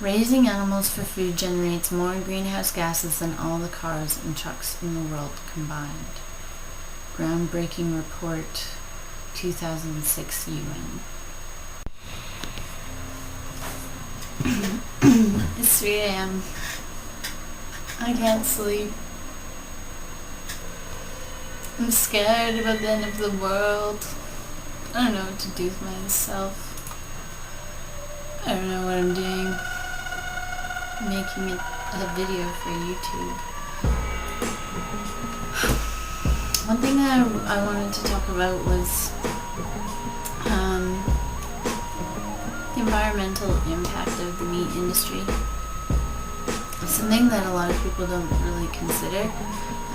Raising animals for food generates more greenhouse gases than all the cars and trucks in the world combined. Groundbreaking report, 2006 UN. It's 3 a.m. I can't sleep. I'm scared about the end of the world. I don't know what to do with myself. I don't know what I'm doing. Making a video for YouTube. One thing that I wanted to talk about was the environmental impact of the meat industry. Something that a lot of people don't really consider.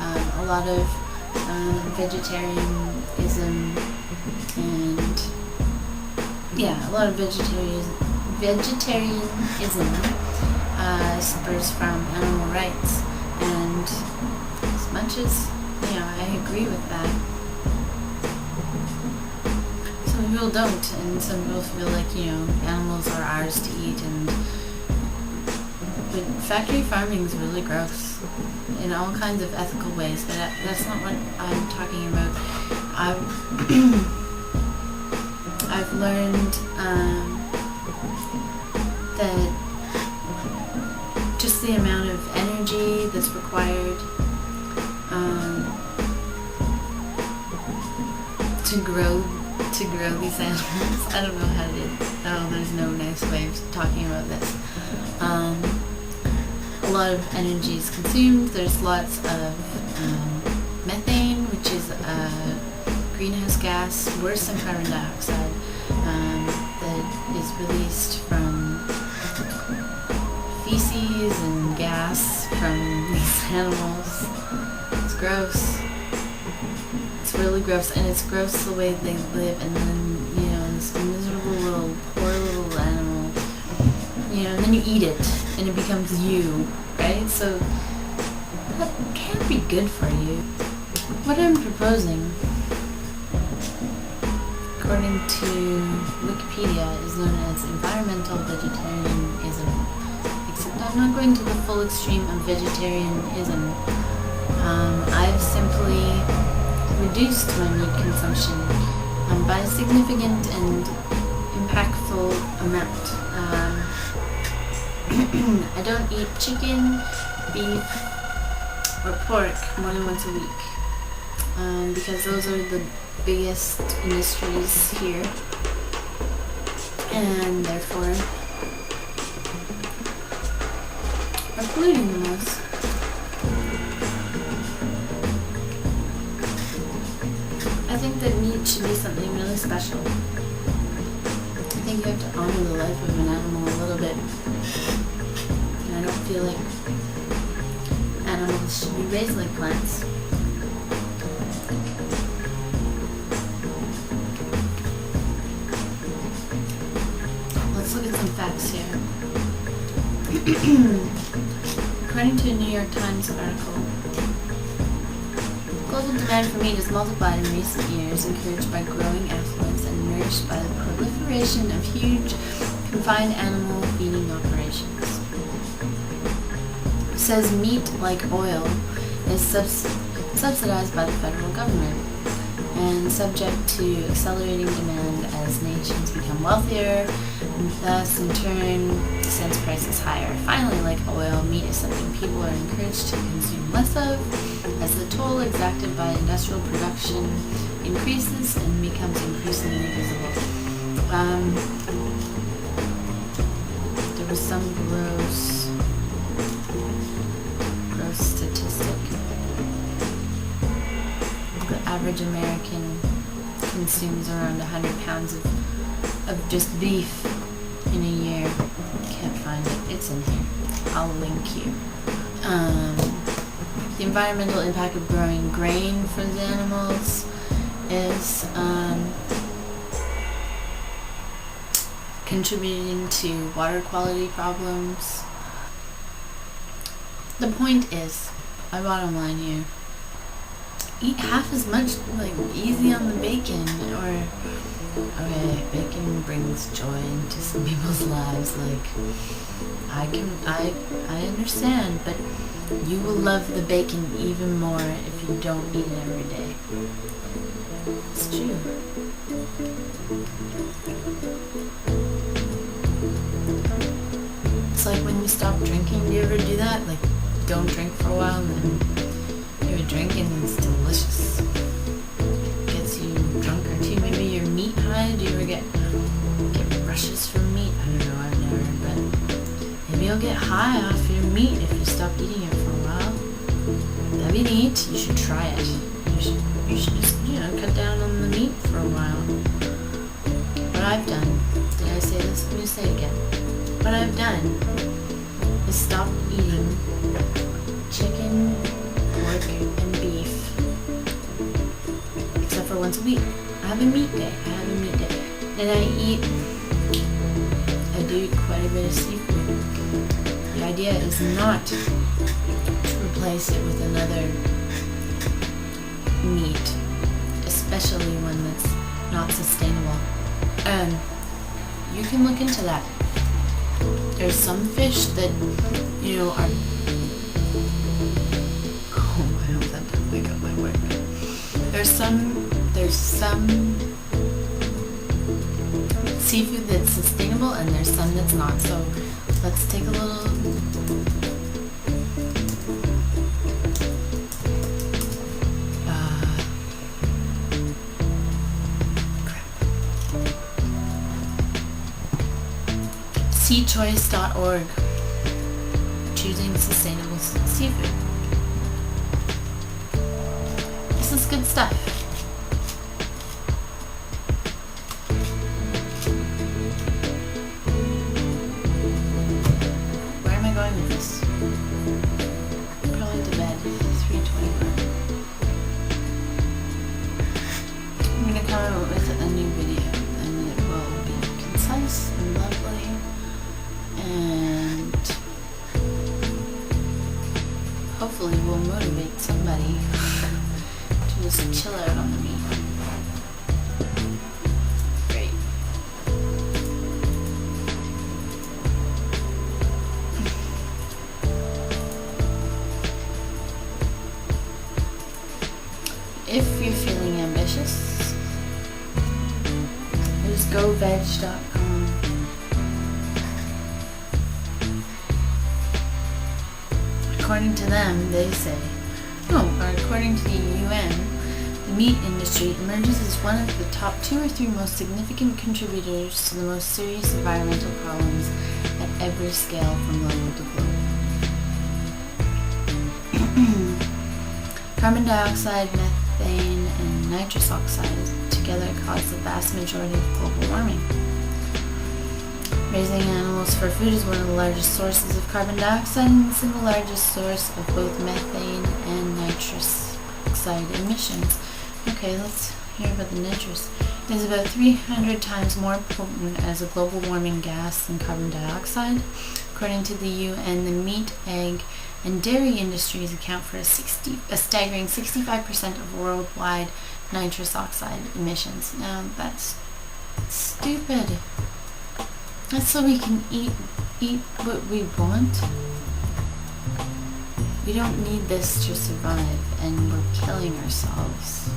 A lot of vegetarianism and a lot of vegetarianism spurs from animal rights, and as much as I agree with that, some people don't, and some people feel like animals are ours to eat, but factory farming is really gross in all kinds of ethical ways, but that's not what I'm talking about. I've learned that just the amount of energy that's required to grow these animals. I don't know how to. There's no nice way of talking about this. A lot of energy is consumed. There's lots of methane, which is a greenhouse gas, worse than carbon dioxide, that is released from feces and gas from these animals. It's gross. It's really gross, and it's gross the way they live, and then, this miserable poor little animal, and then you eat it, and it becomes you, right? So, that can't be good for you. What I'm proposing, according to Wikipedia, is known as environmental vegetarianism. Except I'm not going to the full extreme of vegetarianism. I've simply reduced my meat consumption by a significant and impactful amount. I don't eat chicken, beef, or pork more than once a week, because those are the biggest industries here, and therefore are polluting the most. I think that meat should be something really special. I think you have to honor the life of an animal a little bit. And I don't feel like animals should be raised like plants. Let's look at some facts here. According to a New York Times article, global demand for meat has multiplied in recent years, encouraged by growing affluence and nourished by the proliferation of huge confined animal feeding operations. It says meat, like oil, is subsidized by the federal government and subject to accelerating demand as nations become wealthier, and thus in turn sends prices higher. Finally, like oil, meat is something people are encouraged to consume less of, as the toll exacted by industrial production increases and becomes increasingly visible. There was some gross statistic. The average American consumes around 100 pounds of just beef in a year. Can't find it. It's in here. I'll link you. The environmental impact of growing grain for the animals is contributing to water quality problems. The point is, my bottom line here, eat half as much, easy on the bacon, or okay, bacon brings joy into some people's lives. Like, I understand, but you will love the bacon even more if you don't eat it every day. It's true. It's like when you stop drinking. Do you ever do that? Like, don't drink for a while and then you have a drink and it's delicious. Gets you drunker too. Maybe your meat high. Do you ever get rushes from meat? I don't know, I've never, but maybe you'll get high off your meat if you stop eating it for a while. That'd be neat. You should try it. You should just, cut down on the meat for a while. What I've done, did I say this? Let me say it again. What I've done is stop eating chicken, pork, and beef, except for once a week. I have a meat day. And I do eat quite a bit of seafood. The idea is not to replace it with another meat, especially one that's not sustainable. And you can look into that. There's some fish that, are... Oh, I hope that doesn't make up my word. There's some seafood that's sustainable and there's some that's not. So let's take a little... seachoice.org. Choosing sustainable seafood. This is good stuff. Where am I going with this? Probably to bed. 3:21. I'm going to come out with a new video and it will be concise and lovely. And hopefully will motivate somebody to just chill out on the meat. Great. If you're feeling ambitious, just goveg.com. According to them, according to the UN, the meat industry emerges as one of the top 2 or 3 most significant contributors to the most serious environmental problems at every scale from local to global. Carbon dioxide, methane, and nitrous oxide together cause the vast majority of global warming. Raising animals for food is one of the largest sources of carbon dioxide and the single largest source of both methane and nitrous oxide emissions. Okay, let's hear about the nitrous. It is about 300 times more potent as a global warming gas than carbon dioxide. According to the UN, the meat, egg, and dairy industries account for a staggering 65% of worldwide nitrous oxide emissions. Now, that's stupid. That's so we can eat what we want. We don't need this to survive, and we're killing ourselves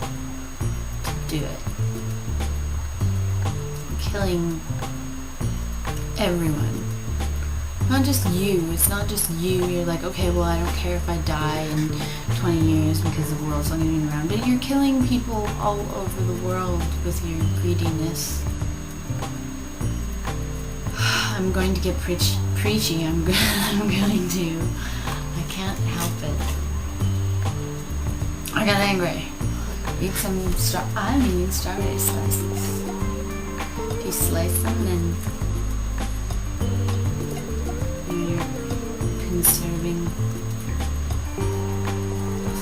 to do it. We're killing everyone. Not just you. It's not just you. You're like, okay, well, I don't care if I die in 20 years because the world's not going to be around. But you're killing people all over the world with your greediness. I'm going to get preachy. I'm going to. I can't help it. I got angry. Eat some I'm eating strawberry slices. If you slice them, then you're conserving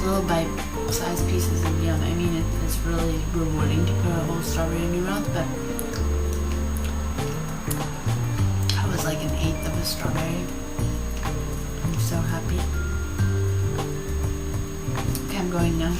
little bite-sized pieces of yum. I mean, it's really rewarding to put a whole strawberry in your mouth, but like an eighth of a strawberry. I'm so happy. Okay, I'm going now.